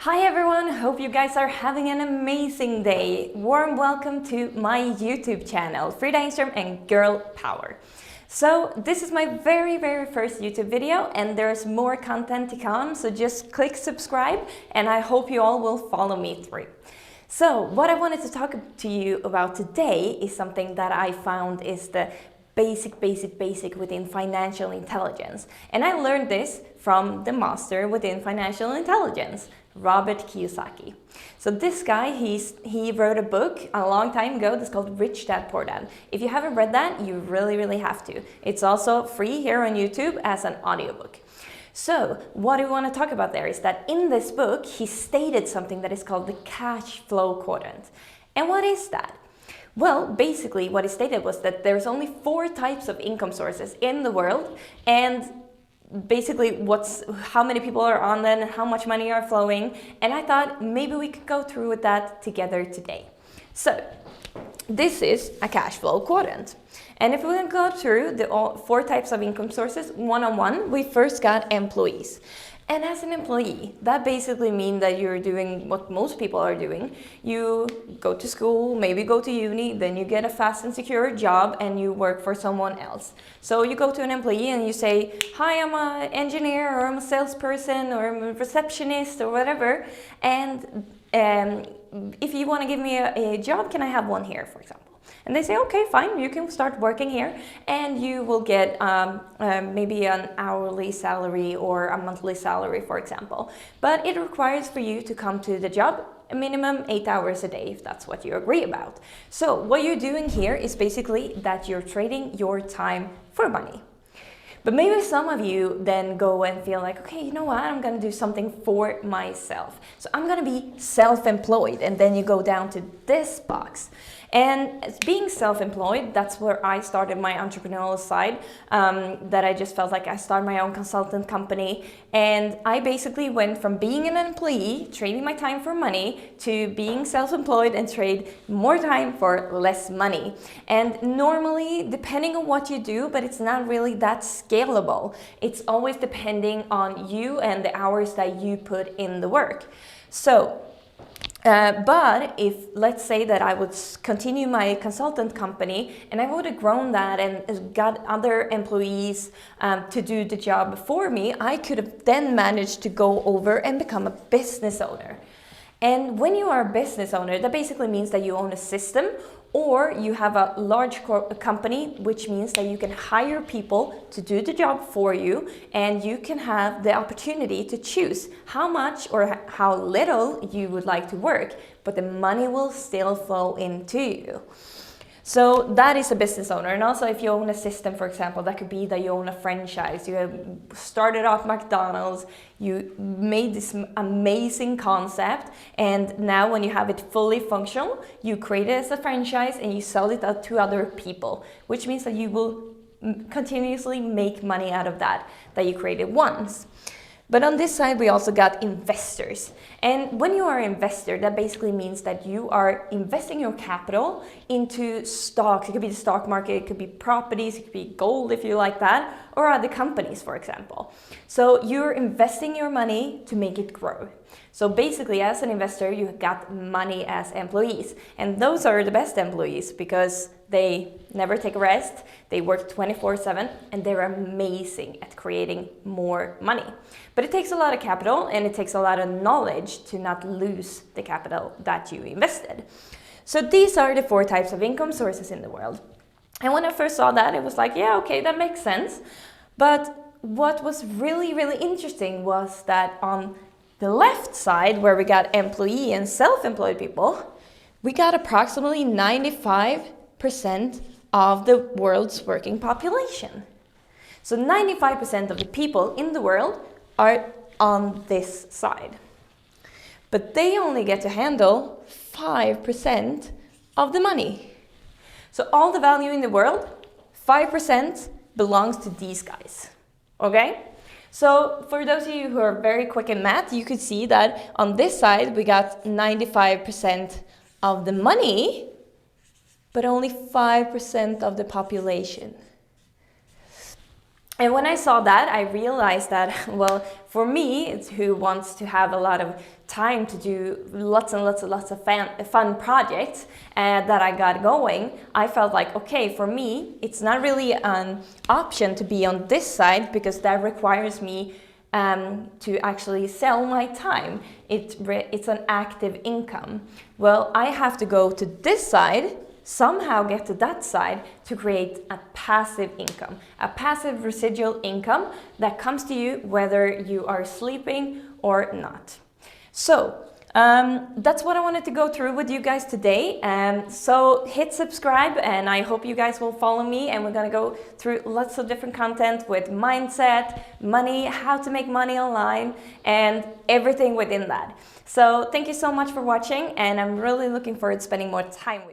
Hi everyone, hope you guys are having an amazing day. Warm welcome to my YouTube channel, Frida Engström and Girl Power. So this is my very first YouTube video and there's more content to come, so just click subscribe and I hope you all will follow me through. So what I wanted to talk to you about today is something that I found is the basic within financial intelligence. And I learned this from the master within financial intelligence, Robert Kiyosaki. So this guy, he wrote a book a long time ago that's called Rich Dad Poor Dad. If you haven't read that, you really have to. It's also free here on YouTube as an audiobook. So what we want to talk about there is that in this book, he stated something that is called the Cashflow Quadrant. And what is that? Well, basically what he stated was that there's only 4 types of income sources in the world, and basically how many people are on them and how much money are flowing, and I thought maybe we could go through with that together today. So this is a cash flow quadrant, and if we go through the 4 types of income sources one-on-one, we first got employees. And as an employee, that basically means that you're doing what most people are doing. You go to school, maybe go to uni, then you get a fast and secure job and you work for someone else. So you go to an employee and you say, hi, I'm an engineer or I'm a salesperson or I'm a receptionist or whatever. And if you want to give me a job, can I have one here, for example? And they say, okay, fine, you can start working here and you will get maybe an hourly salary or a monthly salary, for example. But it requires for you to come to the job a minimum 8 hours a day, if that's what you agree about. So what you're doing here is basically that you're trading your time for money. But maybe some of you then go and feel like, okay, you know what, I'm gonna do something for myself. So I'm gonna be self-employed, and then you go down to this box. And as being self-employed, that's where I started my entrepreneurial side, that I just felt like I started my own consultant company. And I basically went from being an employee, trading my time for money, to being self-employed and trade more time for less money. And normally, depending on what you do, but it's not really that scalable. It's always depending on you and the hours that you put in the work. So, but if, let's say that I would continue my consultant company and I would have grown that and got other employees to do the job for me, I could have then managed to go over and become a business owner. And when you are a business owner, that basically means that you own a system or you have a large company, which means that you can hire people to do the job for you and you can have the opportunity to choose how much or how little you would like to work, but the money will still flow into you. So that is a business owner. And also if you own a system, for example, that could be that you own a franchise. You have started off McDonald's, you made this amazing concept, and now when you have it fully functional, you create it as a franchise and you sell it out to other people, which means that you will continuously make money out of that you created once. But on this side, we also got investors. And when you are an investor, that basically means that you are investing your capital into stocks. It could be the stock market, it could be properties, it could be gold if you like that, or other companies, for example. So you're investing your money to make it grow. So basically, as an investor, you got money as employees. And those are the best employees because they never take a rest, they work 24/7, and they're amazing at creating more money. But it takes a lot of capital and it takes a lot of knowledge to not lose the capital that you invested. So these are the 4 types of income sources in the world. And when I first saw that, it was like, yeah, okay, that makes sense. But what was really interesting was that on the left side, where we got employee and self-employed people, we got approximately 95% of the world's working population. So 95% of the people in the world are on this side. But they only get to handle 5% of the money. So all the value in the world, 5% belongs to these guys, okay? So for those of you who are very quick in math, you could see that on this side, we got 95% of the money, but only 5% of the population. And when I saw that, I realized that, well, for me, it's who wants to have a lot of time to do lots and lots of fun projects that I got going, I felt like, okay, for me, it's not really an option to be on this side because that requires me to actually sell my time. It's an active income. Well, I have to go to this side, somehow get to that side to create a passive income, a passive residual income that comes to you whether you are sleeping or not. So that's what I wanted to go through with you guys today. So hit subscribe, and I hope you guys will follow me, and we're gonna go through lots of different content with mindset, money, how to make money online, and everything within that. So thank you so much for watching, and I'm really looking forward to spending more time with you.